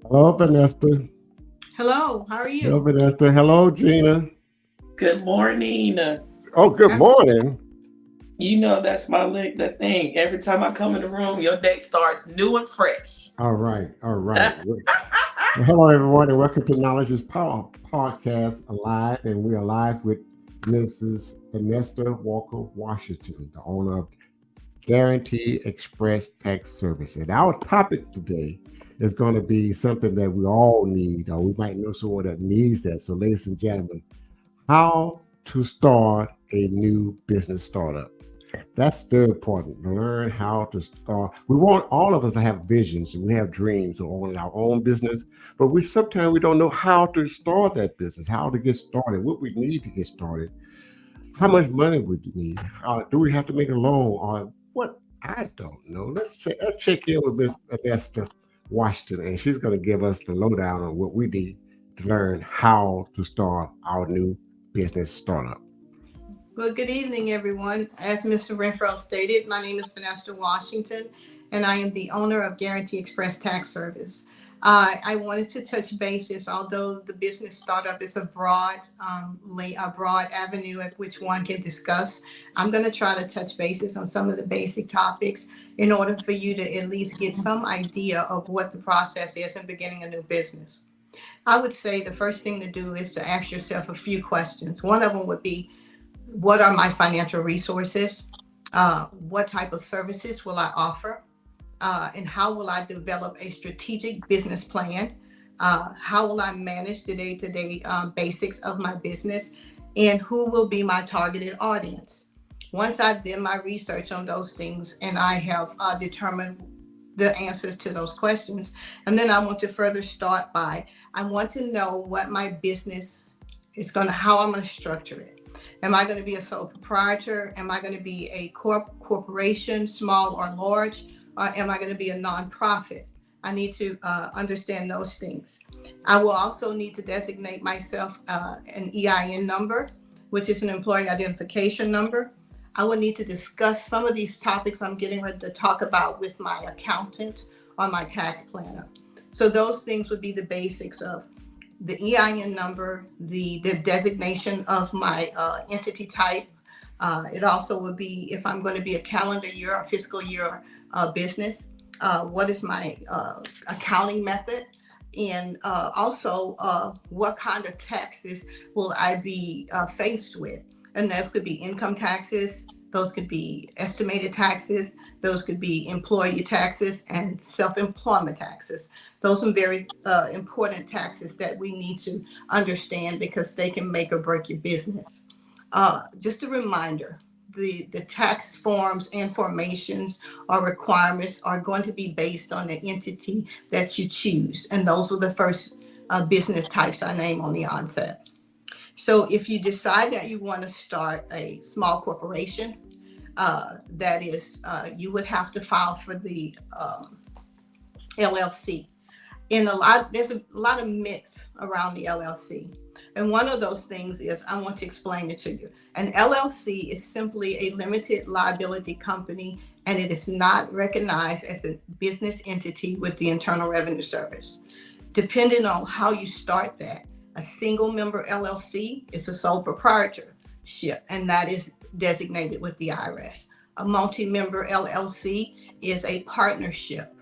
Hello, Vanessa. Hello, how are Hello, you? Vanessa. Hello, Gina. Good morning. Oh, good Af- morning. You know that's my the thing. Every time I come in the room, your day starts new and fresh. All right, all right. Well, hello, everyone, and welcome to Knowledge's Power Podcast Alive. And we are live with Mrs. Vanessa Walker Washington, the owner of Guarantee Express Tax Service. And our topic today is going to be something that we all need, or we might know someone that needs that. So, ladies and gentlemen, how to start a new business startup. That's very important. Learn how to start. We want all of us to have visions and we have dreams of owning our own business, but we sometimes we don't know how to start that business, how to get started, what we need to get started, how much money we need, do we have to make a loan, or what? I don't know. Let's check in with Miss Vanessa Washington, and she's going to give us the lowdown on what we need to learn how to start our new business startup. Well, good evening, everyone. As Mr. Renfro stated, my name is Vanessa Washington, and I am the owner of Guarantee Express Tax Service. I wanted to touch bases, although the business startup is a broad avenue at which one can discuss. I'm going to try to touch bases on some of the basic topics in order for you to at least get some idea of what the process is in beginning a new business. I would say the first thing to do is to ask yourself a few questions. One of them would be, what are my financial resources? What type of services will I offer? And how will I develop a strategic business plan? How will I manage the day to day basics of my business? And who will be my targeted audience? Once I've done my research on those things and I have determined the answers to those questions, and then I want to further start by, I want to know what my business how I'm going to structure it. Am I going to be a sole proprietor? Am I going to be a corporation, small or large? Or am I going to be a nonprofit? I need to understand those things. I will also need to designate myself an EIN number, which is an employee identification number. I will need to discuss some of these topics I'm getting ready to talk about with my accountant or my tax planner. So those things would be the basics of the EIN number, the designation of my entity type. It also would be if I'm going to be a calendar year or fiscal year business, what is my accounting method? And also, what kind of taxes will I be faced with? And those could be income taxes, those could be estimated taxes, those could be employee taxes, and self employment taxes. Those are very important taxes that we need to understand because they can make or break your business. Just a reminder, the tax forms and formations or requirements are going to be based on the entity that you choose. And those are the first business types I name on the onset. So if you decide that you want to start a small corporation, you would have to file for the LLC. There's a lot of myths around the LLC. And one of those things is, I want to explain it to you. An LLC is simply a limited liability company, and it is not recognized as a business entity with the Internal Revenue Service. Depending on how you start that, a single member LLC is a sole proprietorship, and that is designated with the IRS. A multi-member LLC is a partnership.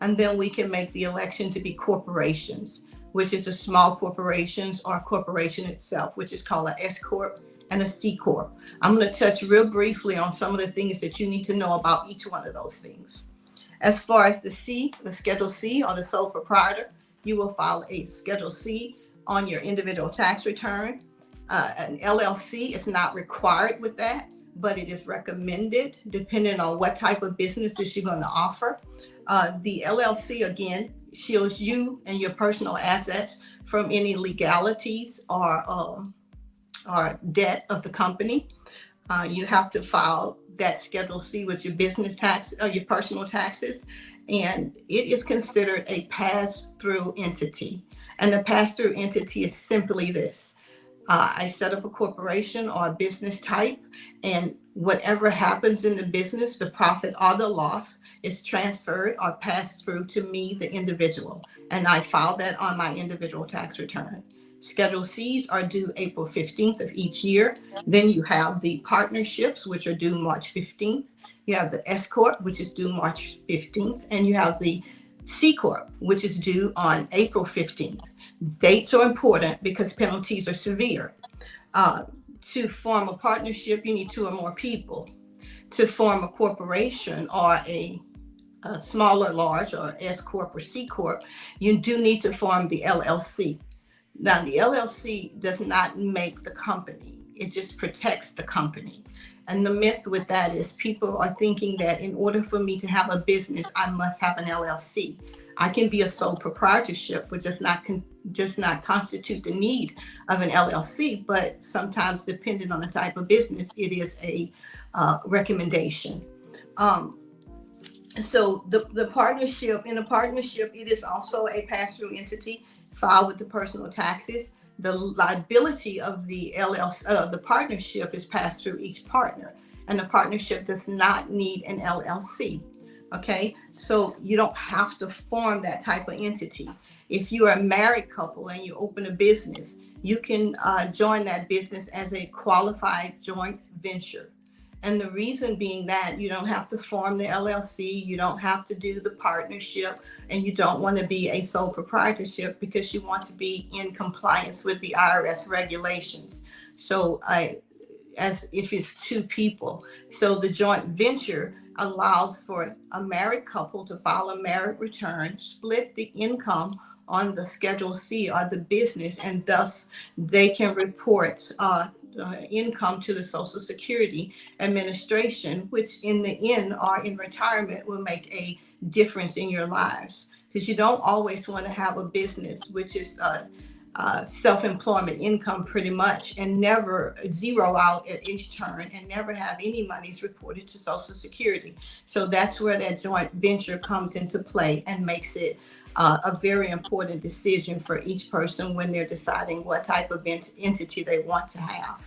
And then we can make the election to be corporations, which is a small corporations or corporation itself, which is called a S Corp and a C Corp. I'm going to touch real briefly on some of the things that you need to know about each one of those things. As far as the Schedule C or the sole proprietor, you will file a Schedule C on your individual tax return. An LLC is not required with that, but it is recommended depending on what type of businesses you're going to offer. The LLC, again, shields you and your personal assets from any legalities or debt of the company. You have to file that Schedule C with your business tax or your personal taxes, and it is considered a pass-through entity. And the pass-through entity is simply this. I set up a corporation or a business type, and Whatever happens in the business, the profit or the loss is transferred or passed through to me, the individual, and I file that on my individual tax return. Schedule Cs are due April 15th of each year. Then you have the partnerships, which are due March 15th. You have the S Corp, which is due March 15th, and you have the C Corp, which is due on April 15th. Dates are important because penalties are severe. Uh, to form a partnership, you need two or more people. To form a corporation or a small or large or S Corp or C Corp, you do need to form the LLC. Now, the LLC does not make the company, it just protects the company. And the myth with that is people are thinking that in order for me to have a business, I must have an LLC. I can be a sole proprietorship, which does not constitute the need of an LLC, but sometimes, depending on the type of business, it is a recommendation. So the partnership, in a partnership, it is also a pass-through entity filed with the personal taxes. The liability of the LLC, the partnership, is passed through each partner, and the partnership does not need an LLC. Okay, so you don't have to form that type of entity. If you are a married couple and you open a business, you can join that business as a qualified joint venture. And the reason being that you don't have to form the LLC, you don't have to do the partnership, and you don't want to be a sole proprietorship because you want to be in compliance with the IRS regulations. So as if it's two people. So the joint venture allows for a married couple to file a married return, split the income on the Schedule C or the business, and thus they can report income to the Social Security Administration, which in the end or in retirement will make a difference in your lives. Because you don't always want to have a business, which is self-employment income pretty much, and never zero out at each turn and never have any monies reported to Social Security. So that's where that joint venture comes into play and makes it a very important decision for each person when they're deciding what type of entity they want to have.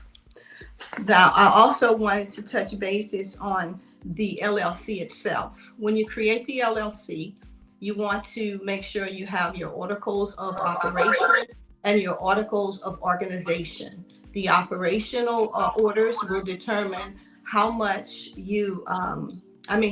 Now, I also wanted to touch bases on the LLC itself. When you create the LLC, you want to make sure you have your articles of operation and your articles of organization. The operational orders will determine how much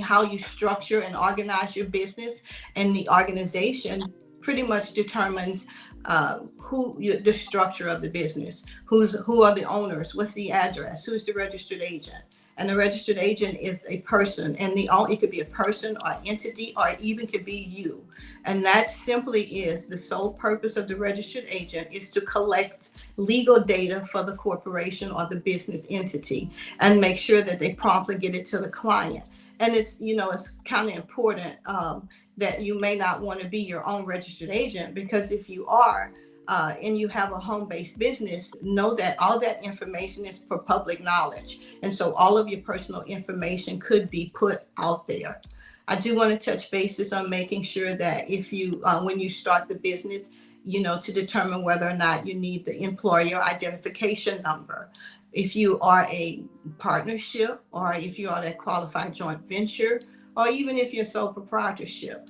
how you structure and organize your business, and the organization pretty much determines the structure of the business, who are the owners, what's the address, who's the registered agent. And the registered agent is a person, and it could be a person or entity, or it even could be you. And that simply is the sole purpose of the registered agent, is to collect legal data for the corporation or the business entity and make sure that they promptly get it to the client. And it's kind of important that you may not want to be your own registered agent, because if you are, and you have a home-based business, know that all that information is for public knowledge. And so all of your personal information could be put out there. I do want to touch bases on making sure that if you, when you start the business, to determine whether or not you need the employer identification number. If you are a partnership, or if you are a qualified joint venture, or even if you're sole proprietorship,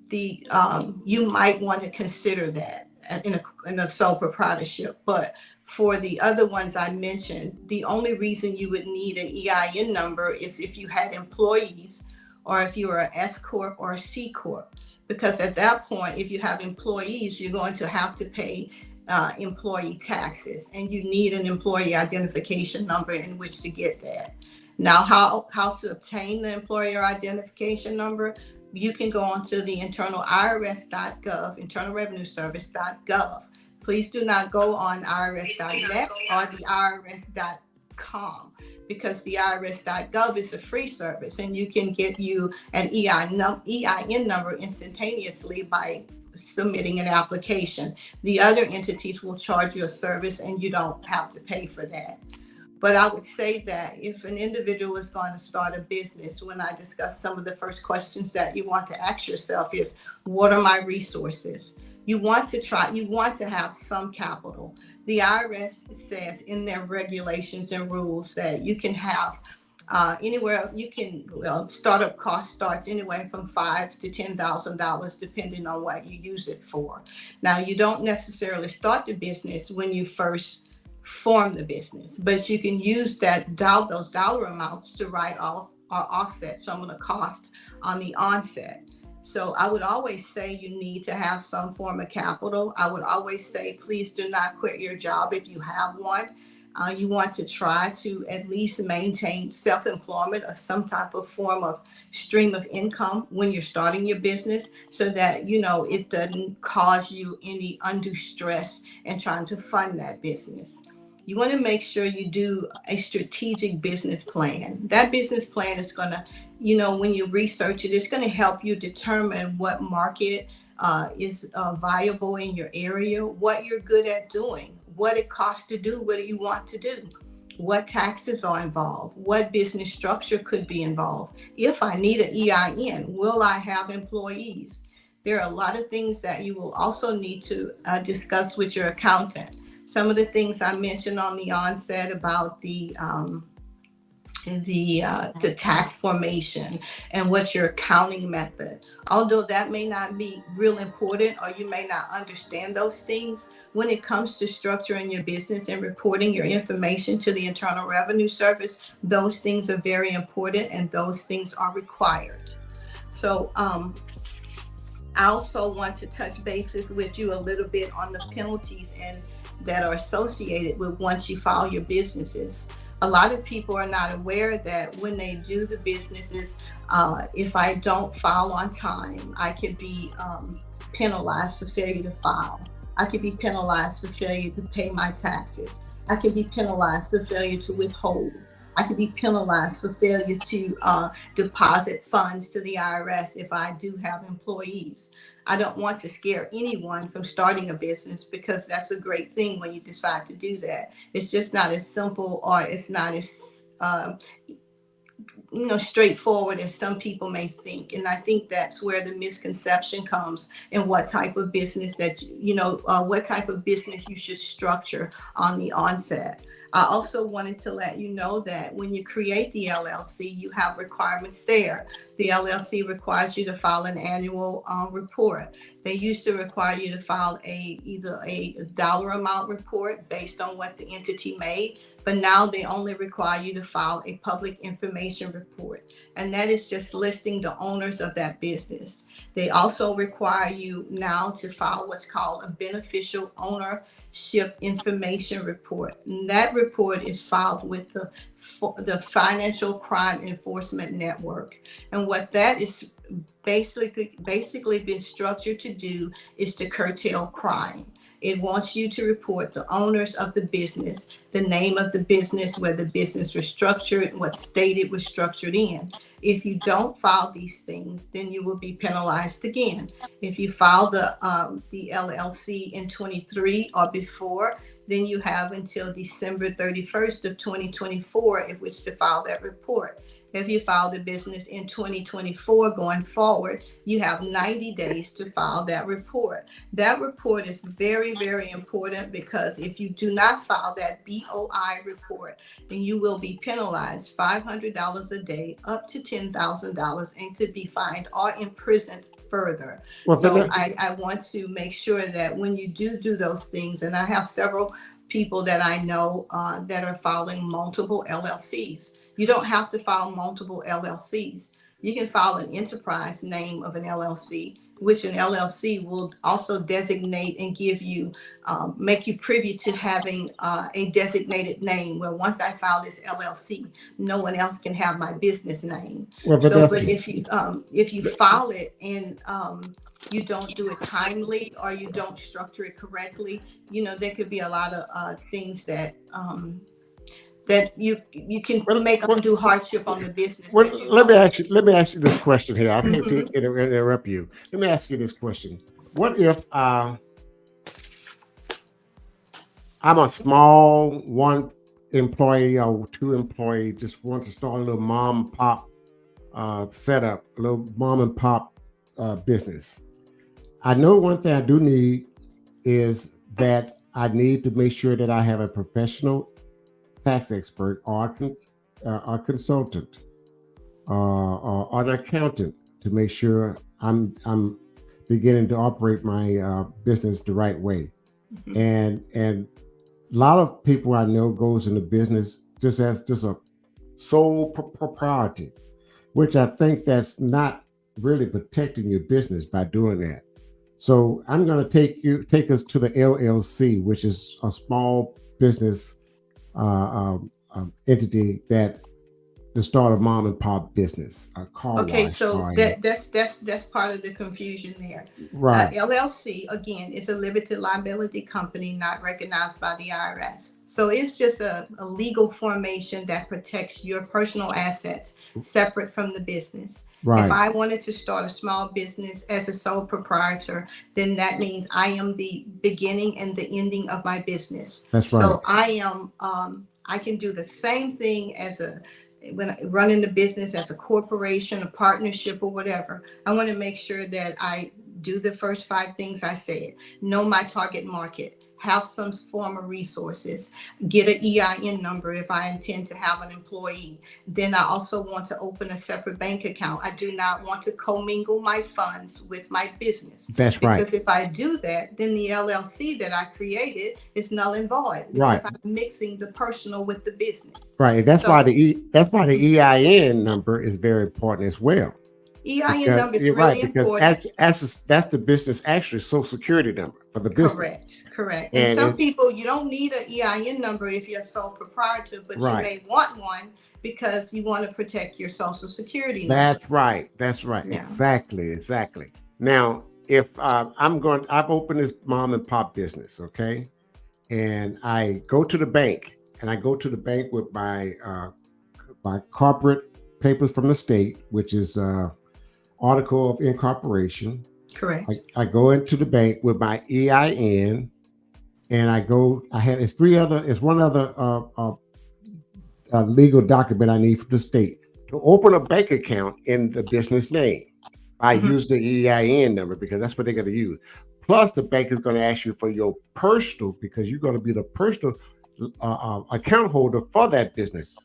you might want to consider that in a sole proprietorship. But for the other ones I mentioned, the only reason you would need an EIN number is if you had employees, or if you were an S Corp or a C Corp. Because at that point, if you have employees, you're going to have to pay employee taxes, and you need an employee identification number in which to get that. Now, how to obtain the employer identification number? You can go onto the internal IRS.gov, Internal Revenue Service.gov. Please do not go on IRS.net or the IRS.com, because the IRS.gov is a free service, and you can get you an EIN number instantaneously by submitting an application. The other entities will charge you a service, and you don't have to pay for that. But I would say that if an individual is going to start a business, when I discuss some of the first questions that you want to ask yourself is, what are my resources? You want to have some capital. The IRS says in their regulations and rules that you can have Anywhere you can, well, startup cost starts anywhere from $5,000 to $10,000, depending on what you use it for. Now, you don't necessarily start the business when you first form the business, but you can use those dollar amounts to write off or offset some of the cost on the onset. So I would always say you need to have some form of capital. I would always say, please do not quit your job if you have one. You want to try to at least maintain self-employment or some type of form of stream of income when you're starting your business, so that it doesn't cause you any undue stress in trying to fund that business. You want to make sure you do a strategic business plan. That business plan is going to, when you research it, it's going to help you determine what market is viable in your area, what you're good at doing, what it costs to do what you want to do, what taxes are involved, what business structure could be involved. If I need an EIN, will I have employees? There are a lot of things that you will also need to discuss with your accountant. Some of the things I mentioned on the onset about the tax formation and what's your accounting method. Although that may not be real important, or you may not understand those things, when it comes to structuring your business and reporting your information to the Internal Revenue Service, those things are very important and those things are required. So I also want to touch bases with you a little bit on the penalties that are associated with once you file your businesses. A lot of people are not aware that when they do the businesses, if I don't file on time, I could be penalized for failure to file. I could be penalized for failure to pay my taxes. I could be penalized for failure to withhold. I could be penalized for failure to deposit funds to the IRS if I do have employees. I don't want to scare anyone from starting a business, because that's a great thing when you decide to do that. It's just not as simple, or it's not as straightforward as some people may think. And I think that's where the misconception comes, and what type of business what type of business you should structure on the onset. I also wanted to let you know that when you create the LLC, you have requirements there. The LLC requires you to file an annual report. They used to require you to file either a dollar amount report based on what the entity made, but now they only require you to file a public information report, and that is just listing the owners of that business. They also require you now to file what's called a beneficial ownership information report. And that report is filed with the Financial Crime Enforcement Network. And what that is basically been structured to do is to curtail crime. It wants you to report the owners of the business, the name of the business, where the business was structured, what state it was structured in. If you don't file these things, then you will be penalized again. If you file the LLC in 23 or before, then you have until December 31st of 2024 in which to file that report. If you file the business in 2024 going forward, you have 90 days to file that report. That report is very, very important, because if you do not file that BOI report, then you will be penalized $500 a day, up to $10,000, and could be fined or imprisoned further. Well, so I want to make sure that when you do those things, and I have several people that I know that are filing multiple LLCs. You don't have to file multiple LLCs. You can file an enterprise name of an LLC, which an LLC will also designate and give you, make you privy to having a designated name, where once I file this LLC, no one else can have my business name. Well, but if you file it and you don't do it timely, or you don't structure it correctly, there could be a lot of things that you can make undue hardship on the business. Well, let me ask you this question here. I hate to interrupt you. Let me ask you this question. What if I'm a small one employee or two employee, just want to start a little mom and pop setup, a little mom and pop business? I know one thing I do need is that I need to make sure that I have a professional tax expert, or a consultant, or an accountant to make sure I'm beginning to operate my business the right way. Mhm. And a lot of people I know goes into business just as just a sole proprietor, which I think that's not really protecting your business by doing that. So I'm going to take us to the LLC, which is a small business entity that to start a mom and pop business, a car Okay, wash, so or a that's part of the confusion there. right, LLC again is a limited liability company not recognized by the IRS. So it's just a legal formation that protects your personal assets separate from the business. If right. I wanted to start a small business as a sole proprietor, then that means I am the beginning and the ending of my business. That's right. So I can do the same thing as a when running the business as a corporation, a partnership, or whatever. I want to make sure that I do the first five things I said. Know my target market, have some form of resources, get an EIN number if I intend to have an employee. Then I also want to open a separate bank account. I do not want to commingle my funds with my business, That's right. because if I do that, then the LLC that I created is null and void Right. because I'm mixing the personal with the business. Right. That's why So that's why the EIN number is very important as well. EIN Because number is you're right, really because important. that's the business actually social security number for the business. Correct, correct. And And some it's people, you don't need an EIN number if you're a sole proprietor, but you right. may want one because you want to protect your social security number. That's right. That's right. Yeah. Exactly. Exactly. Now, if I've opened this mom and pop business, okay, and I go to the bank, and I go to the bank with my corporate papers from the state, which is article of incorporation. Correct. I go into the bank with my EIN, and I go. I had it's three other. It's one other legal document I need from the state to open a bank account in the business name. I Mhm. use the EIN number because that's what they're going to use. Plus, the bank is going to ask you for your personal, because you're going to be the personal account holder for that business.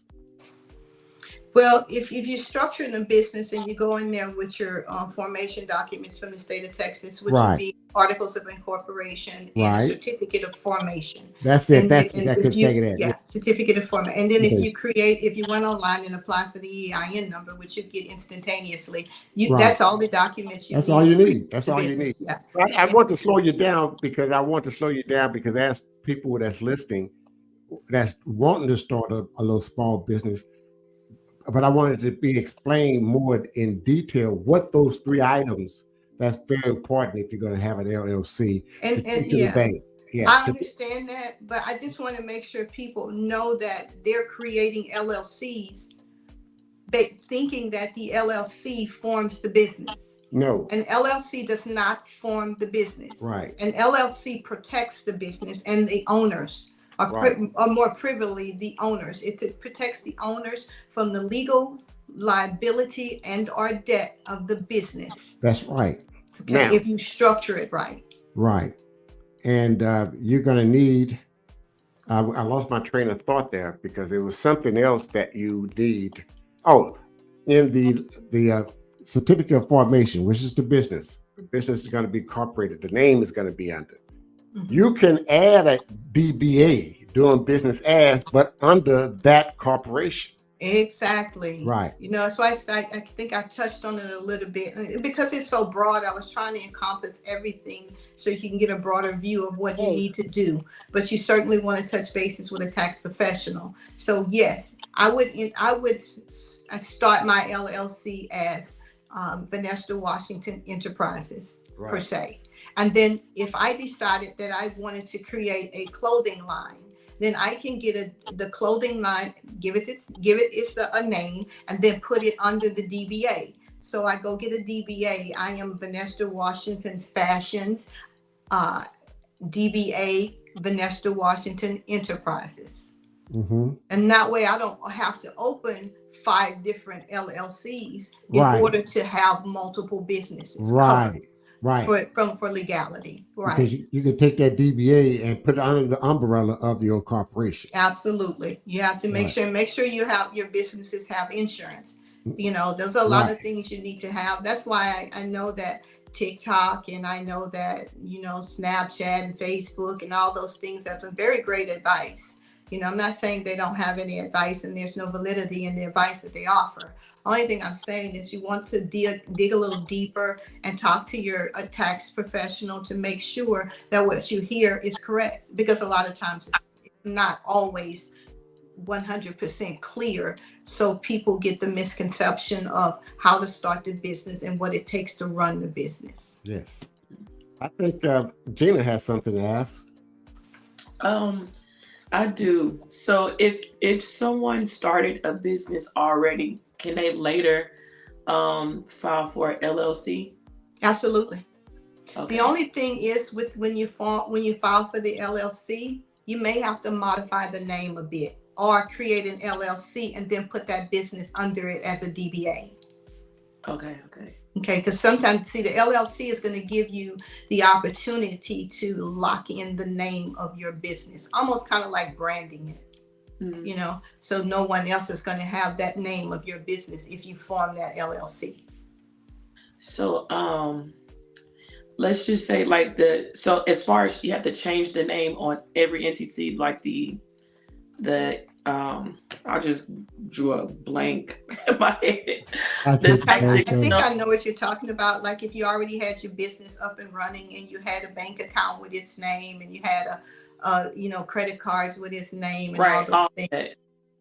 Well, if you're structuring a business and you go in there with your formation documents from the state of Texas, which would Right, be articles of incorporation and a right. certificate of formation, That's it. and That's and exactly if the thing you, of that. Yeah. yeah, certificate of formation, and then Yes. if you went online and applied for the EIN number, which you get instantaneously, you Right. that's all the documents you That's all need you to create need. That's the all you need. business. Yeah, So I yeah. want to slow you down because I want to slow you down because as people that's listening, that's wanting to start a little small business, but I wanted to be explained more in detail what those three items. That's very important if you're going to have an LLC to And take to the yeah, bank. Yeah. I understand that, but I just want to make sure people know that they're creating LLCs, thinking that the LLC forms the business. No. An LLC does not form the business. Right. An LLC protects the business and the owners, Right. or more privily, the owners. It protects the owners from the legal liability and or debt of the business. That's right. Okay, Now. if you structure it right. Right. And you're going to need. I lost my train of thought there because it was something else that you need. Oh, in the certificate of formation, which is the business. The business is going to be incorporated. The name is going to be under. Mhm. You can add a DBA, doing business as, but under that corporation. Exactly. Right. So I think I touched on it a little bit because it's so broad. I was trying to encompass everything so you can get a broader view of what you need to do. But you certainly want to touch bases with a tax professional. So yes, I start my LLC as VANESTER Washington Enterprises per Right. se. And then if I decided that I wanted to create a clothing line, then I can get the clothing line, give it a name, and then put it under the DBA. So I go get a DBA. I am VANESTER Washington's Fashions, uh, DBA VANESTER Washington Enterprises. Mm-hmm. And that way I don't have to open 5 different LLCs in Right. order to have multiple businesses covered. Right. Right. for legality. Because Right. you can take that DBA and put it under the umbrella of your corporation. Absolutely. You have to Right. make sure you have your businesses have insurance. There's a lot Right. of things you need to have. That's why I know that TikTok, and I know that, Snapchat and Facebook and all those things have some very great advice. I'm not saying they don't have any advice and there's no validity in the advice that they offer. Only thing I'm saying is you want to dig a little deeper and talk to your tax professional to make sure that what you hear is correct, because a lot of times it's not always 100% clear. So people get the misconception of how to start the business and what it takes to run the business. Yes. I think Gina has something to ask. Um, I do. So if someone started a business already, can they later file for LLC? Absolutely. Okay. The only thing is with when you file for the LLC, you may have to modify the name a bit or create an LLC and then put that business under it as a DBA. Okay. Okay, because sometimes, see, the LLC is going to give you the opportunity to lock in the name of your business, almost kind of like branding it, so no one else is going to have that name of your business if you form that LLC. So let's just say so as far as you have to change the name on every entity, like the I just drew a blank in my head. I The think the tax same I think thing. I know what you're talking about. Like if you already had your business up and running and you had a bank account with its name and you had credit cards with its name and all right, those all things. that.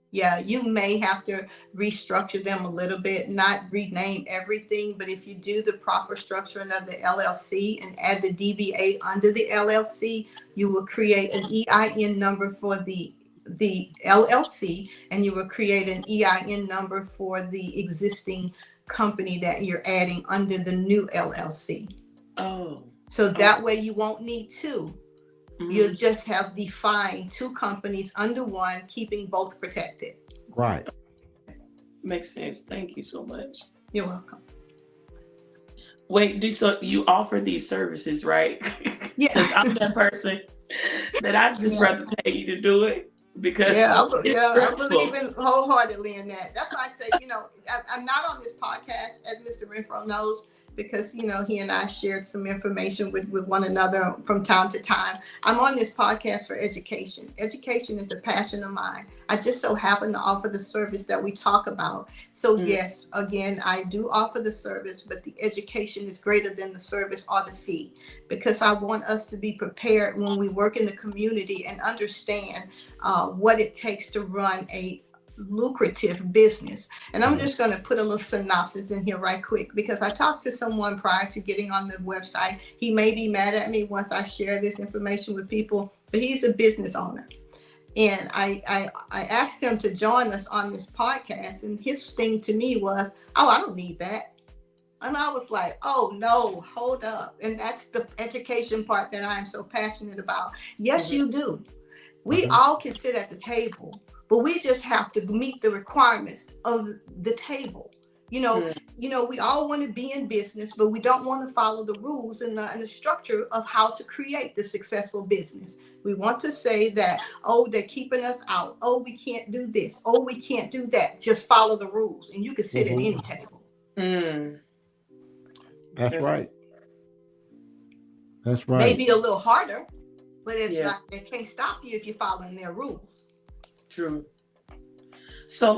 Yeah, you may have to restructure them a little bit, not rename everything, but if you do the proper structuring of the LLC and add the DBA under the LLC, you will create an EIN number for the LLC, and you will create an EIN number for the existing company that you're adding under the new LLC. Oh. So that way you won't need two. You'll just have defined two companies under one, keeping both protected. Right. Makes sense. Thank you so much. You're welcome. Wait, so you offer these services, right? Yeah. Because I'm that person that I just rather pay you to do it because it's I stressful. believe in wholeheartedly in that. That's why I say, I'm not on this podcast, as Mr. Renfro knows, because he and I shared some information with one another from time to time. I'm on this podcast for education. Education is a passion of mine. I just so happen to offer the service that we talk about. So yes, again, I do offer the service, but the education is greater than the service or the fee, because I want us to be prepared when we work in the community and understand what it takes to run a lucrative business. And I'm just going to put a little synopsis in here right quick, because I talked to someone prior to getting on the website. He may be mad at me once I share this information with people, but he's a business owner. And I asked him to join us on this podcast, and his thing to me was, oh, I don't need that. And I was like, oh no, hold up. And that's the education part that I'm so passionate about. Yes, you do. We all can sit at the table, but we just have to meet the requirements of the table. We all want to be in business, but we don't want to follow the rules and the structure of how to create the successful business. We want to say that, oh, they're keeping us out. Oh, we can't do this. Oh, we can't do that. Just follow the rules, and you can sit at any table. That's right. That's right. Maybe a little harder, but it's not, they can't stop you if you're following their rules. True. So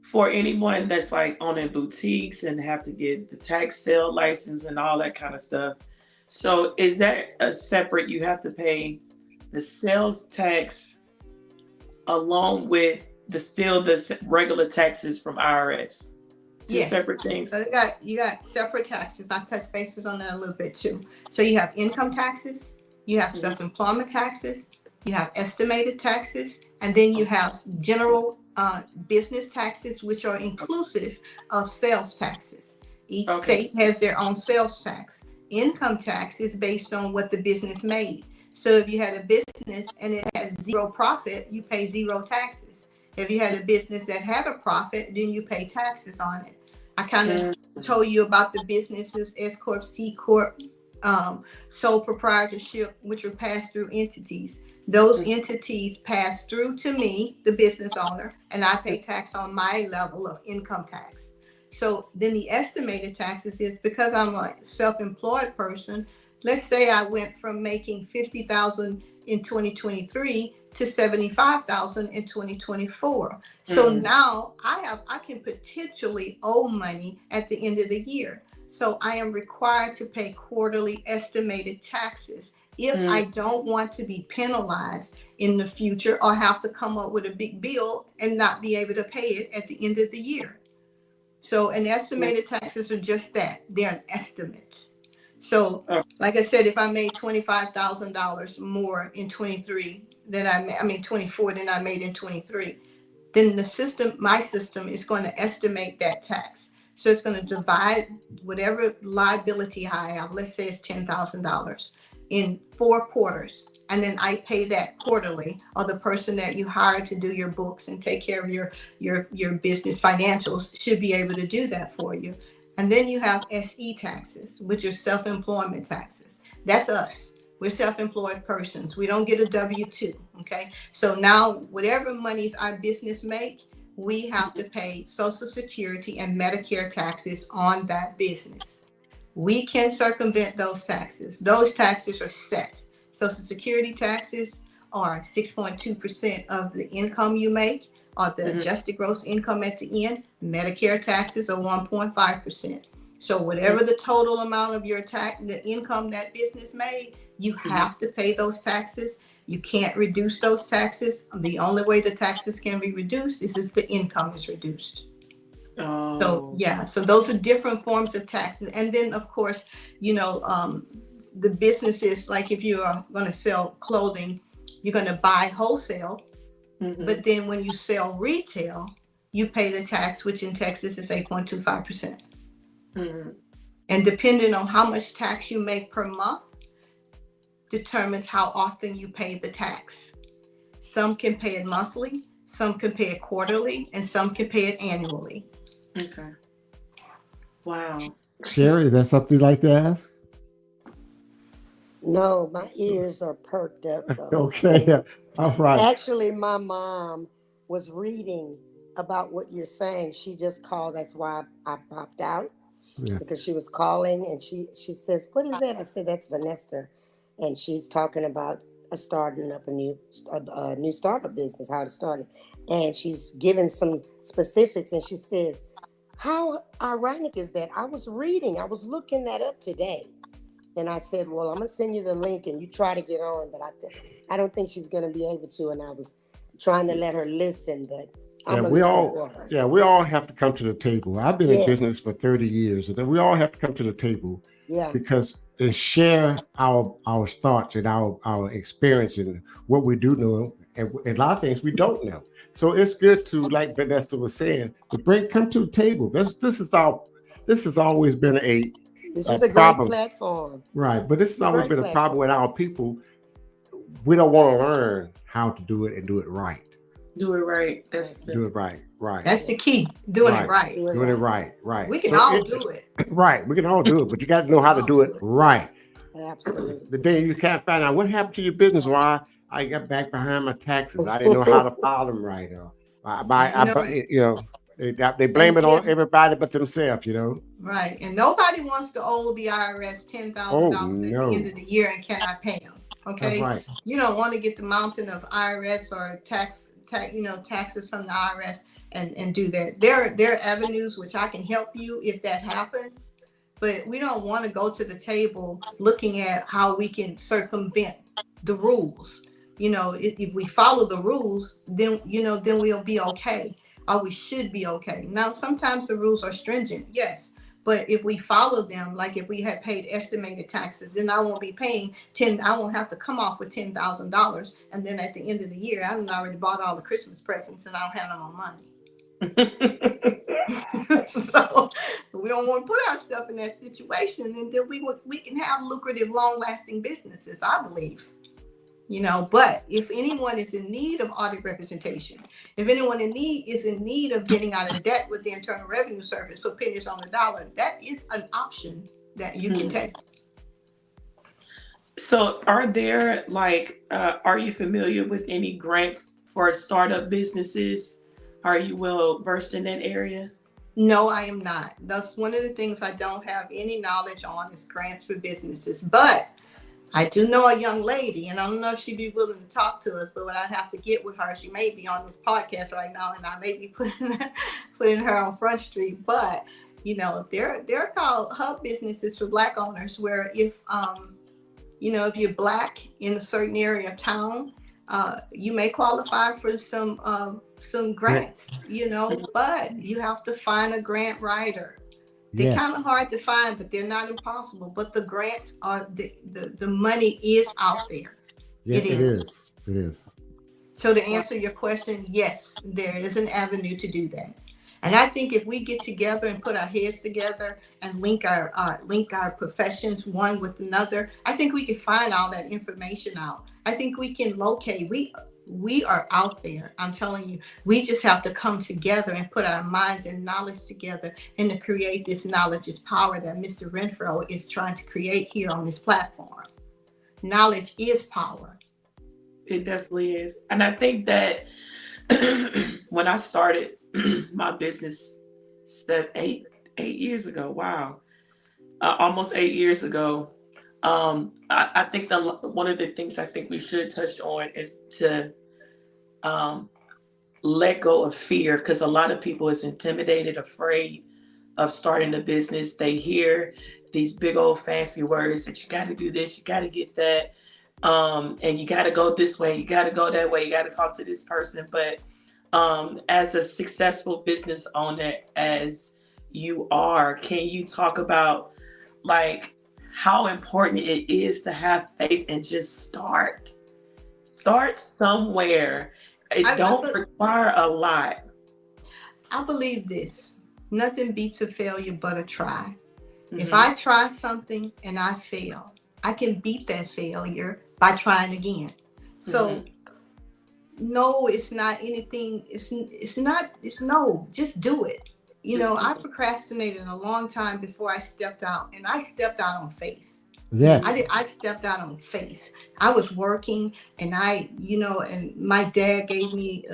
for anyone that's owning boutiques and have to get the tax sale license and all that kind of stuff, so is that a separate, you have to pay the sales tax along with the regular taxes from IRS? Two separate things. So you got separate taxes. I touch bases on that a little bit too. So you have income taxes, you have self-employment taxes, you have estimated taxes, and then you have general business taxes, which are inclusive of sales taxes. Each state has their own sales tax. Income tax is based on what the business made. So if you had a business and it had zero profit, you pay zero taxes. If you had a business that had a profit, then you pay taxes on it. I kind of Mm, told you about the businesses, S Corp, C Corp, sole proprietorship, which are pass-through entities. Those mm, entities pass through to me, the business owner, and I pay tax on my level of income tax. So then the estimated taxes is because I'm a self-employed person. Let's say I went from making 50,000 in 2023 to 75,000 in 2024. So mm, now I can potentially owe money at the end of the year. So I am required to pay quarterly estimated taxes if mm, I don't want to be penalized in the future or have to come up with a big bill and not be able to pay it at the end of the year. So an mm. estimated taxes are just that. They're an estimate. So Oh, like I said, if I made $25,000 more in 23 than I mean 24 than I made in 23, then the system, my system, is going to estimate that tax. So it's going to divide whatever liability I have, let's say it's $10,000, in 4 quarters. And then I pay that quarterly, or the person that you hire to do your books and take care of your business financials should be able to do that for you. And then you have SE taxes, which are self-employment taxes. That's us. We're self-employed persons. We don't get a W-2. Okay. So now whatever monies our business make, we have to pay Social Security and Medicare taxes on that business. We can circumvent those taxes. Those taxes are set. Social Security taxes are 6.2% of the income you make, or the mhm, adjusted gross income at the end. Medicare taxes are 1.5%. So mm, whatever the total amount of your tax, the income that business made, you mhm. have to pay those taxes. You can't reduce those taxes. The only way the taxes can be reduced is if the income is reduced. So Oh, yeah, so those are different forms of taxes. And then of course, the businesses, like if you are going to sell clothing, you're going to buy wholesale, mhm, but then when you sell retail, you pay the tax, which in Texas is 8.25%. mhm. And depending on how much tax you make per month determines how often you pay the tax. Some can pay it monthly, some can pay it quarterly, and some can pay it annually. Okay. Wow. Sherry, is that something you'd like to ask? No, my ears are perked up though. Okay, yeah. All right. Actually, my mom was reading about what you're saying. She just called. That's why I popped out Yeah. because she was calling and she says, "What is that?" I said, "That's VANESTER," and she's talking about starting up a new startup business, how to start it, and she's giving some specifics. And she says, "How ironic is that? I was reading. I was looking that up today." And I said, "Well, I'm gonna send you the link, and you try to get on, but I don't think she's gonna be able to." And I was trying to let her listen, but Yeah, I'm gonna we listen all for her. yeah, we all have to come to the table. I've been in Yes, business for 30 years, and then we all have to come to the table yeah, because and share our thoughts and our experience and what we do know and a lot of things we don't know. So it's good to, like Vanessa was saying, to bring come to the table. This has always been this a is a great problem, platform. right? But this It's has a always great been a problem with platform. our people. We don't want to learn how to do it and do it right. Do it right. That's That's Do the. it right, right, That's yeah, the key, doing it right. right. do it Doing it right. right, right. We can So all it do it. right, we can all do it, but you got to We know can how to all do it do it. right. Absolutely. The day you can't find out what happened to your business, why I got back behind my taxes. I didn't know how to file them right. Or You know, they blame and it on if everybody but themselves. You know. right, and nobody wants to owe the IRS ten thousand Oh dollars at the end of no, the year and cannot pay them. that's Okay, right. you don't want to get the mountain of IRS or taxes from the IRS and do that. There are avenues which I can help you if that happens, but we don't want to go to the table looking at how we can circumvent the rules. If we follow the rules, then we'll be okay, or we should be okay. Now, sometimes the rules are stringent, yes, but if we follow them, like if we had paid estimated taxes, then I won't be paying 10. I won't have to come off with $10,000, and then at the end of the year, I've already bought all the Christmas presents, and I don't have no more money. So we don't want to put ourselves in that situation, and then we can have lucrative, long-lasting businesses, I believe. But if anyone is in need of audit representation, if anyone is in need of getting out of debt with the Internal Revenue Service for pennies on the dollar, that is an option that you can take. So are there are you familiar with any grants for startup businesses? Are you well versed in that area? No, I am not. That's one of the things I don't have any knowledge on is grants for businesses. But I do know a young lady, and I don't know if she'd be willing to talk to us, but when I have to get with her, she may be on this podcast right now, and I may be putting her on Front Street. But they're called hub businesses for Black owners, where if you're Black in a certain area of town, you may qualify for some grants, but you have to find a grant writer. They're kind of Yes. hard to find, but they're not impossible. But the grants are the money is out there. Yeah, It it is. is. It is. So to answer your question, yes, there is an avenue to do that. And I think if we get together and put our heads together and link our professions one with another, I think we can find all that information out. I think we can locate. We are out there. I'm telling you, we just have to come together and put our minds and knowledge together and to create this knowledge is power that Mr. Renfro is trying to create here on this platform. Knowledge is power. It definitely is. And I think that when I started my business 8 years ago, wow, almost 8 years ago, I think one of the things I think we should touch on is to let go of fear, because a lot of people is intimidated, afraid of starting a business. They hear these big old fancy words that you got to do this, you got to get that, and you got to go this way, you got to go that way, you got to talk to this person. But as a successful business owner, as you are, can you talk about how important it is to have faith and just start somewhere? It don't require a lot. I believe this. Nothing beats a failure but a try. Mm-hmm. If I try something and I fail, I can beat that failure by trying again. So no, it's not anything. It's no, just do it. I procrastinated a long time before I stepped out, and I stepped out on faith. Yes. I stepped out on faith. I was working, and and my dad gave me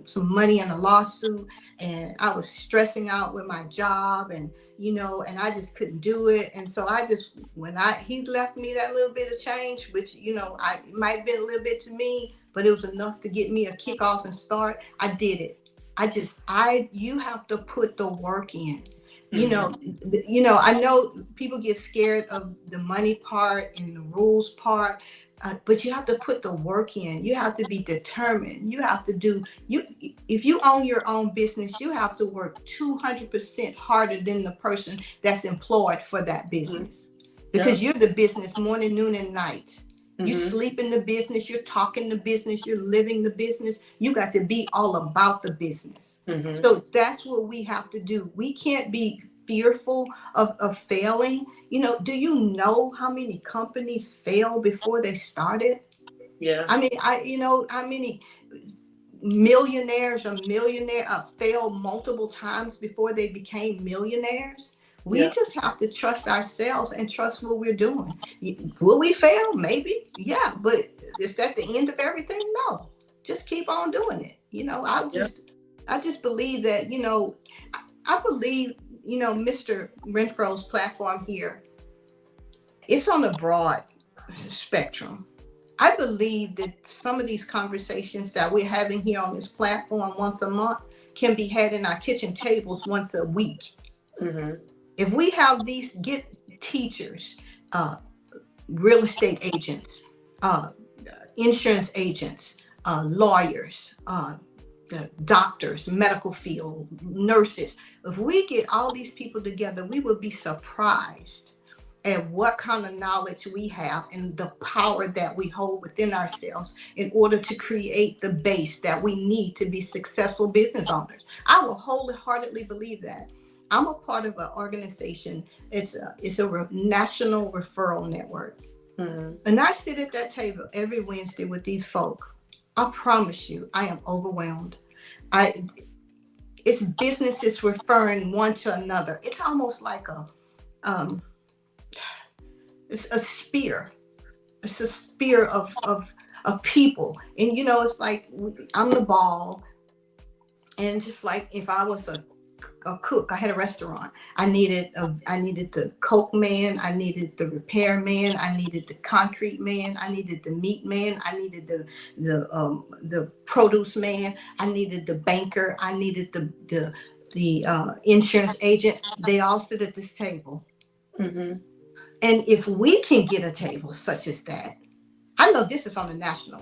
some money in a lawsuit, and I was stressing out with my job, and and I just couldn't do it. And so he left me that little bit of change, which it might have been a little bit to me, but it was enough to get me a kickoff and start. I did it. You have to put the work in. I know people get scared of the money part and the rules part, but you have to put the work in. You have to be determined. You have to if you own your own business, you have to work 200% harder than the person that's employed for that business, because you're the business morning, noon, and night. You sleep in the business, you're talking the business, you're living the business. You got to be all about the business. So that's what we have to do. We can't be fearful of failing. Do you know how many companies fail before they started? Yeah. I mean, how many millionaires failed multiple times before they became millionaires? We just have to trust ourselves and trust what we're doing. Will we fail? Maybe. Yeah. But is that the end of everything? No. Just keep on doing it. I just believe that, I believe, Mr. Renfro's platform here, it's on a broad spectrum. I believe that some of these conversations that we're having here on this platform once a month can be had in our kitchen tables once a week. If we have get teachers, real estate agents, insurance agents, lawyers, the doctors, medical field, nurses, if we get all these people together, we will be surprised at what kind of knowledge we have and the power that we hold within ourselves in order to create the base that we need to be successful business owners. I will wholeheartedly believe that. I'm a part of an organization. It's a national referral network. Mhm. And I sit at that table every Wednesday with these folk. I promise you, I am overwhelmed. I It's businesses referring one to another. It's almost like um it's a spear. It's a spear of people. And it's like I'm the ball. And just like if I was a cook, I had a restaurant. I needed the coke man, I needed the repair man, I needed the concrete man, I needed the meat man, I needed the produce man, I needed the banker, I needed the insurance agent. They all sit at this table. Mhm. And if we can get a table such as that, I know this is on a national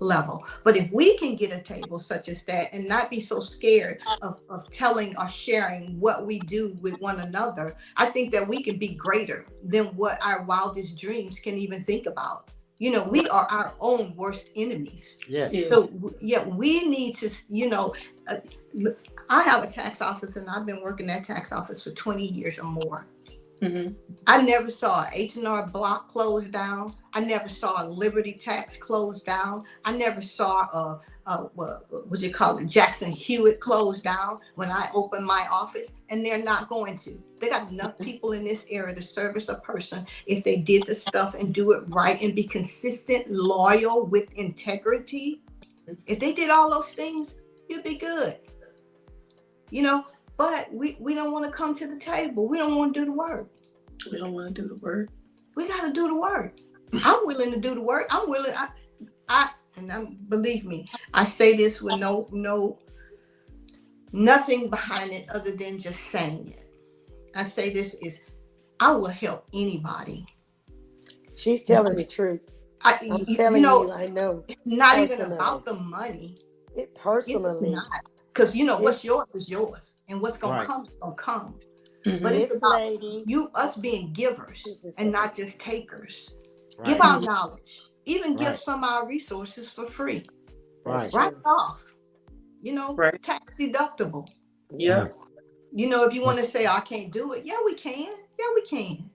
level, but if we can get a table such as that and not be so scared of telling or sharing what we do with one another, I think that we can be greater than what our wildest dreams can even think about. We are our own worst enemies. Yes. Yeah. So, yeah, we need to, uh, I have a tax office and I've been working that tax office for 20 years or more. Mhm. I never saw an H&R Block closed down. I never saw a Liberty Tax closed down. I never saw what you call it, Jackson Hewitt closed down when I opened my office, and they're not going to. They got enough people in this area to service a person if they did the stuff and do it right and be consistent, loyal, with integrity. If they did all those things, you'd be good. But we don't want to come to the table. We don't want to do the work. We don't want to do the work. We got to do the work. I'm willing to do the work. I'm willing. Believe me, I say this with nothing behind it other than just saying it. I say this is, I will help anybody. She's telling the truth. I'm telling you, I know. It's not personally. even about the money. It personally. It's not. Because what's yours is yours. And what's going to come is going to come. Mhm. But it's This about lady, us being givers and not just takers. Right. Give our knowledge. Even give Right. some of our resources for free. Right. Write it off. Right. Tax deductible. Yeah. If you want to say, I can't do it. Yeah, we can. Yeah, we can.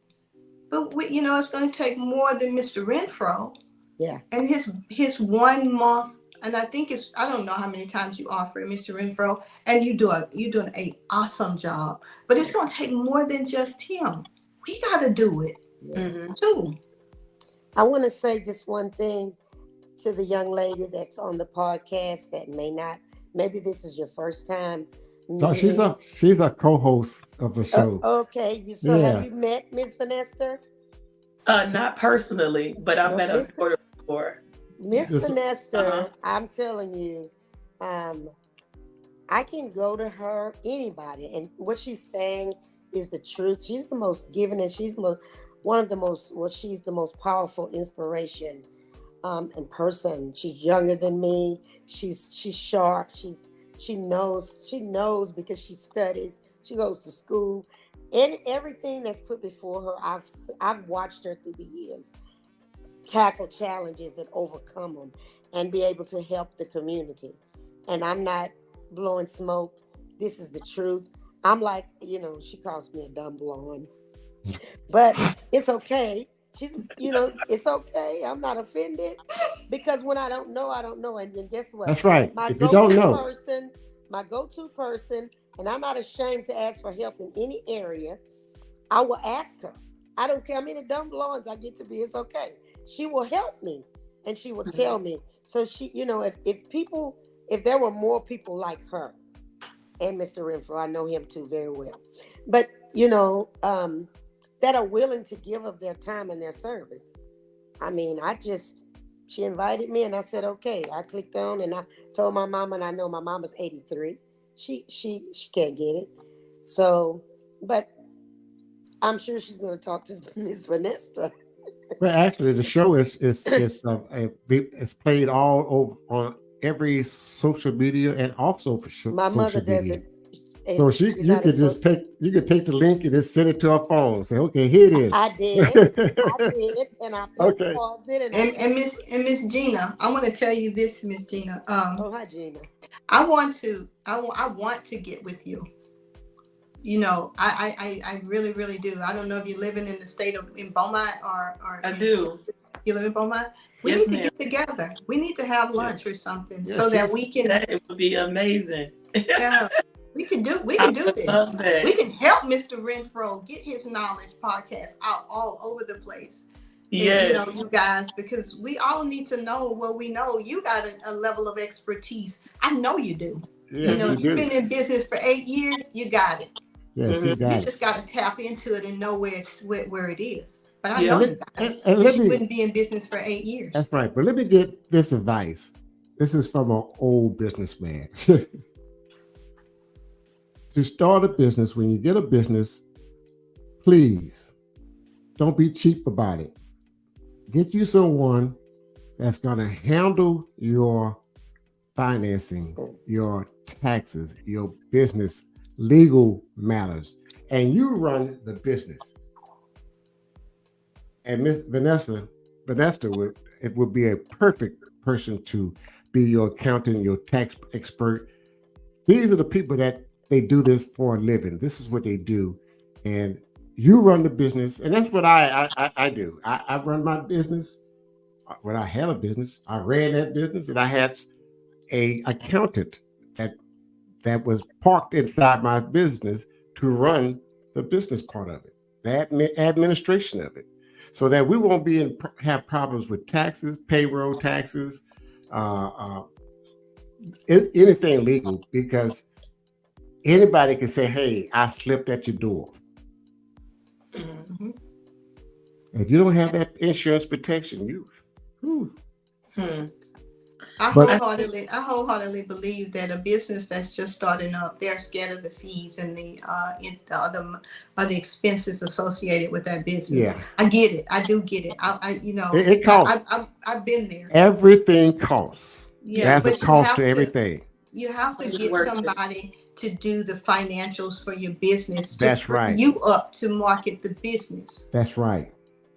But it's going to take more than Mr. Renfro. Yeah. And his 1 month, and I think I don't know how many times you offer it, Mr. Renfro, and you're doing an awesome job. But it's going to take more than just him. We got to do it Mhm. too. I want to say just one thing to the young lady that's on the podcast that maybe this is your first time. No, she's a co-host of the show. Okay, have you met Miss VANESTER? Not personally, but I met her daughter before. Miss VANESTER, Uh-huh. I'm telling you, I can go to her, anybody, and what she's saying is the truth. She's the most giving, and she's she's the most powerful inspiration in person. She's younger than me. She's sharp. She knows because she studies. She goes to school, and everything that's put before her, I've watched her through the years tackle challenges and overcome them, and be able to help the community. And I'm not blowing smoke. This is the truth. I'm like, she calls me a dumb blonde, but it's okay. It's okay. I'm not offended, because when I don't know, I don't know. And then guess what? That's right. My If you don't know, go-to person, and I'm not ashamed to ask for help in any area. I will ask her. I don't care how many dumb blondes I get to be. It's okay. She will help me, and she will tell me. So she, if there were more people like her, and Mr. Renfro, I know him too very well, but that are willing to give of their time and their service. I mean, she invited me, and I said, okay. I clicked on, and I told my mama, and I know my mama's 83. She can't get it. So, but I'm sure she's going to talk to Miss VANESTER. well, actually, the show is it's played all over on every social media and also for My social mother media. doesn't. So you could take the link and just send it to her phone. Say, okay, here it is. I did, and I paused it. And Miss Gina, I want to tell you this, Miss Gina. Hi, Gina. I want to get with you. I really, really do. I don't know if you're living in the state of in Beaumont or I do. you live in Beaumont. We Yes, need to ma'am. get together. We need to have lunch Yes. or something so Yes, that yes. we can. That would be amazing. Yeah, we I can do would this. love that. We can help Mr. Renfro get his knowledge podcast out all over the place. And, Yes. you guys, because we all need to know what we know. You got a level of expertise. I know you do. Yeah, you You've do. been in business for 8 years. You got it. Yes, Mhm. you got You it. just got to tap into it and know where it is. But I Yeah. know And, you let, got it. and let You me, wouldn't be in business for 8 years. that's right. But let me get this advice. This is from an old businessman. To start a business, when you get a business, please don't be cheap about it. Get you someone that's going to handle your financing, your taxes, your business, legal matters, and you run the business. And Miss Vanessa would be a perfect person to be your accountant, your tax expert. These are the people that they do this for a living. This is what they do, and you run the business, and that's what I do. I run my business. When I had a business, I ran that business, and I had a accountant that was parked inside my business to run the business part of it, the administration of it, so that we won't have problems with taxes, payroll taxes, uh, uh, anything legal, because anybody can say, "Hey, I slipped at your door." Mhm. Mhm. If you don't have that insurance protection, whew. Hmm. I But wholeheartedly believe that a business that's just starting up, they're scared of the fees and the expenses associated with that business. yeah, I get it. I do get it. it costs. I've been there. Everything costs. Yeah, There's a but cost to everything. you have to It's get worth it. somebody to do the financials for your business to That's free right. you up to market the business. That's right.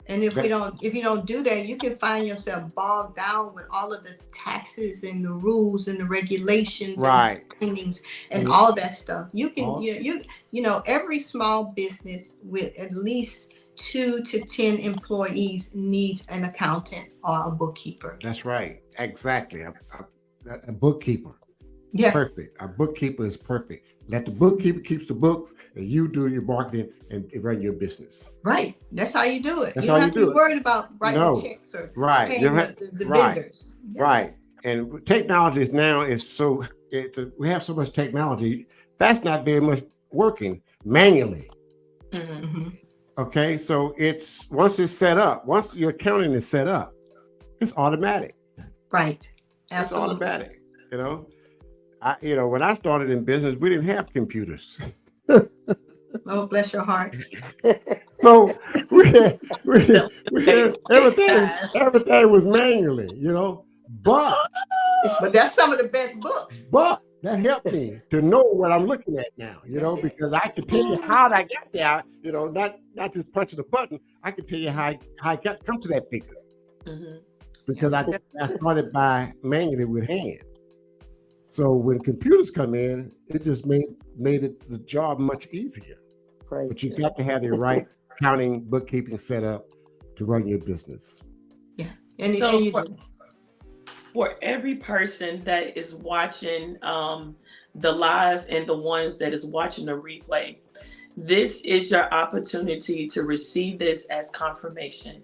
And if you don't do that, you can find yourself bogged down with all of the taxes and the rules and the regulations Right. and the findings and And all that stuff. You can all- every small business with at least 2 to 10 employees needs an accountant or a bookkeeper. That's right. Exactly. A bookkeeper. Yeah, Perfect. A bookkeeper is perfect. Let the bookkeeper keeps the books, and you do your marketing and run your business. right. That's how you do it. That's You how don't you have to do be it. worried about writing No. checks or Right. paying You have, the right. vendors. Yeah. Right. And technology is now we have so much technology that's not very much working manually. Mhm. Mhm. Okay, so once your accounting is set up, it's automatic. Right. It's Absolutely. automatic. When I started in business, we didn't have computers. Oh, bless your heart. So everything Time. everything was manually, But But that's some of the best books. that helped me to know what I'm looking at now, because I can tell you how I got there, not just punching the button. I can tell you how I come to that figure, Mhm. because I started by manually with hand. So when computers come in, it just made the job much easier. Praise But you God. got to have the right accounting, bookkeeping set up to run your business. Yeah. And So you for, do. for every person that is watching the live and the ones that is watching the replay, this is your opportunity to receive this as confirmation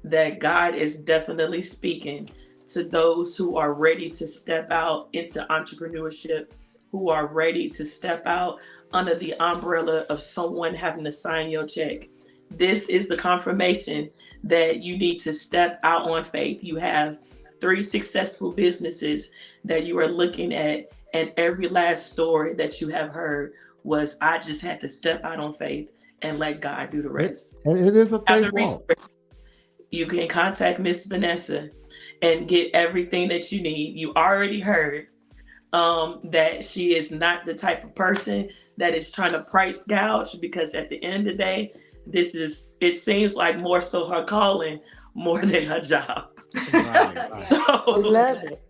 that God is definitely speaking to those who are ready to step out into entrepreneurship, who are ready to step out under the umbrella of someone having to sign your check. This is the confirmation that you need to step out on faith. You have 3 successful businesses that you are looking at, and every last story that you have heard was, I just had to step out on faith and let God do the rest. And it is a As faith a walk. resource, you can contact Miss Vanessa and get everything that you need. You already heard that she is not the type of person that is trying to price gouge, because at the end of the day, it seems like more so her calling more than her job. Right. So, We love it.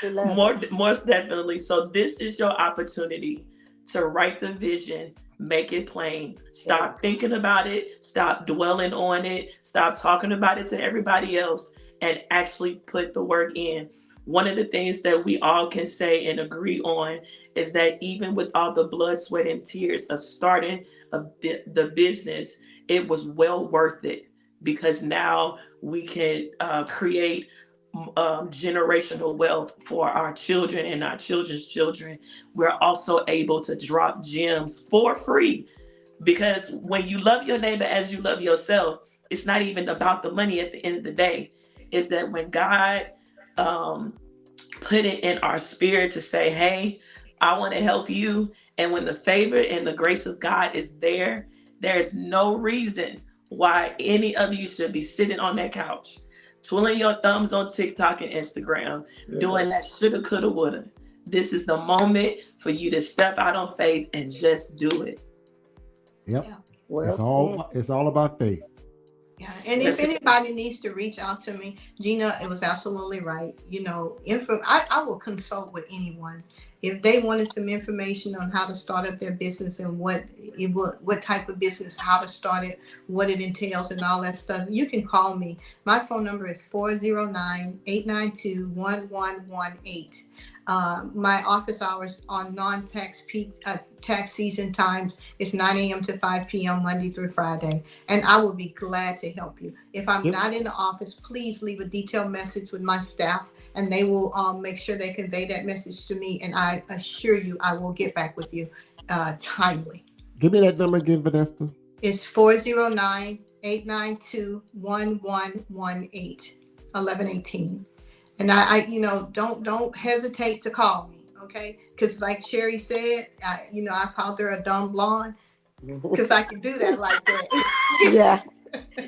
We love it. most definitely. So this is your opportunity to write the vision, make it plain. Stop thinking about it. Stop dwelling on it. Stop talking about it to everybody else and actually put the work in. One of the things that we all can say and agree on is that even with all the blood, sweat, and tears of starting the business, it was well worth it because now we can create generational wealth for our children and our children's children. We're also able to drop gems for free because when you love your neighbor as you love yourself, it's not even about the money at the end of the day. It's that when God um, put it in our spirit to say, hey, I want to help you. And when the favor and the grace of God is there, there's no reason why any of you should be sitting on that couch, twiddling your thumbs on TikTok and Instagram, doing that shoulda, coulda, woulda. This is the moment for you to step out on faith and just do it. Yep. Yeah. Well, It's all about faith. Yeah, and if anybody needs to reach out to me, Gina, it was absolutely right. I will consult with anyone if they wanted some information on how to start up their business and what type of business, how to start it, what it entails, and all that stuff. You can call me. My phone number is 409-892-1118. My office hours on non-tax peak tax season times is 9 a.m. to 5 p.m. Monday through Friday, and I will be glad to help you. If I'm not in the office, please leave a detailed message with my staff, and they will make sure they convey that message to me, and I assure you I will get back with you timely. Give me that number again, Vanessa. It's 409-892-1118. And I don't hesitate to call me, okay? Because like Sherry said, I called her a dumb blonde because I can do that like that. Yeah,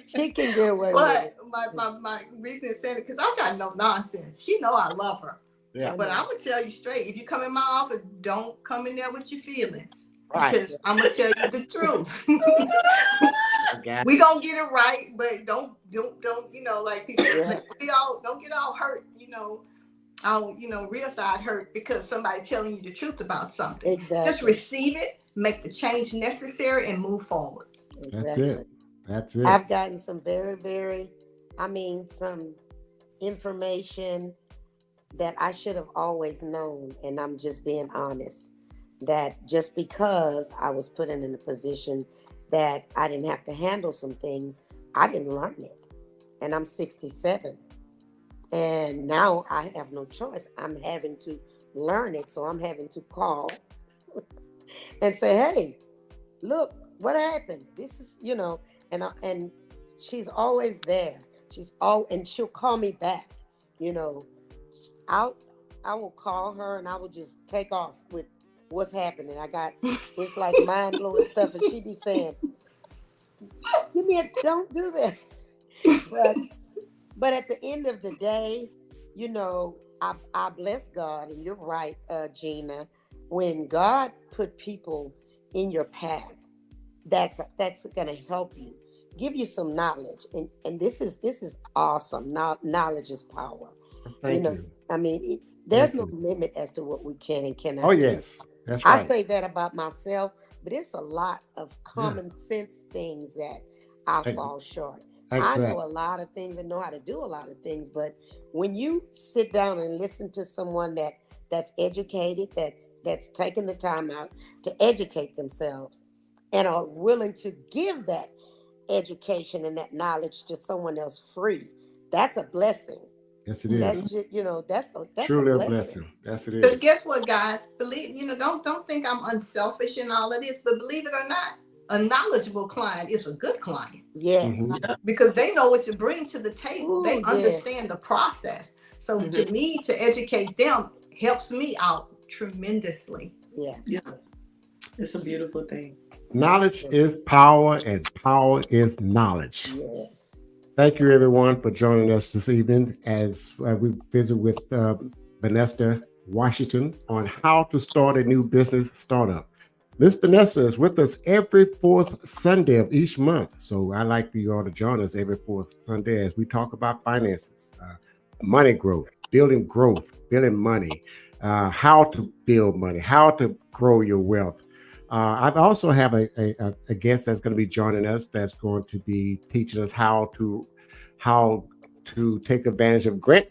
she can get away with it. But my reason is saying it because I got no nonsense. She know I love her. Yeah. But I'm gonna tell you straight: if you come in my office, don't come in there with your feelings. Right. Because I'm gonna tell you the truth. We gonna get it right, but don't like people say, we all don't get all hurt, real side hurt because somebody telling you the truth about something. Exactly. Just receive it, make the change necessary, and move forward. Exactly. That's it. I've gotten some some information that I should have always known, and I'm just being honest. That just because I was put in a position that I didn't have to handle some things, I didn't learn it. And I'm 67. And now I have no choice. I'm having to learn it. So I'm having to call and say, hey, look, what happened? This is, and she's always there. And she'll call me back, I will call her and I will just take off with what's happening. It's like mind blowing stuff, and she be saying, don't do that. But at the end of the day, I bless God, and you're right, Gina. When God put people in your path, that's gonna help you, give you some knowledge, and this is awesome. Knowledge is power. Thank you. There's no limit as to what we can and cannot. Oh yes. That's right. I say that about myself, but it's a lot of common sense things that I fall short. Exactly. I know a lot of things and know how to do a lot of things, but when you sit down and listen to someone that's educated, that's taking the time out to educate themselves and are willing to give that education and that knowledge to someone else free, that's a blessing. Yes, it is. That's just, that's truly a a blessing. Yes, it is. Because guess what, guys? Believe, don't think I'm unselfish in all of this, but believe it or not, a knowledgeable client is a good client. Yes. Mm-hmm. Because they know what to bring to the table. Ooh, they understand the process. So to me, to educate them helps me out tremendously. Yeah. It's a beautiful thing. Knowledge is power, and power is knowledge. Yes. Thank you, everyone, for joining us this evening as we visit with VANESTER Washington on how to start a new business startup. Miss Vanessa is with us every fourth Sunday of each month. So I'd like for you all to join us every fourth Sunday as we talk about finances, money growth, building money, how to build money, how to grow your wealth. I also have a guest that's going to be joining us. That's going to be teaching us how to take advantage of grants.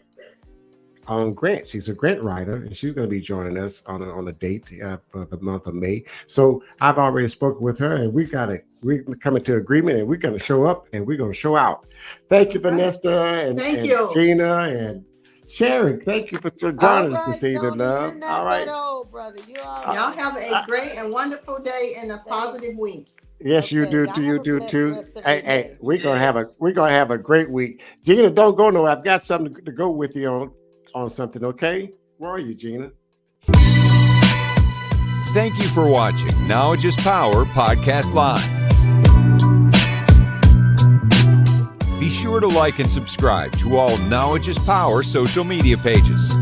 She's a grant writer, and she's going to be joining us on a date for the month of May. So I've already spoken with her, and we're coming to agreement, and we're going to show up and we're going to show out. Thank you, VANESTER, and Gina, and Sharon. Thank you for joining us this evening, love. All right, brother. Y'all have a great and wonderful day and a positive week. Yes, you do too. You do too. Hey, we're gonna have a great week. Gina, don't go nowhere. I've got something to go with you on something. Okay, where are you, Gina? Thank you for watching Knowledge is Power Podcast Live. Be sure to like and subscribe to all Knowledge is Power social media pages.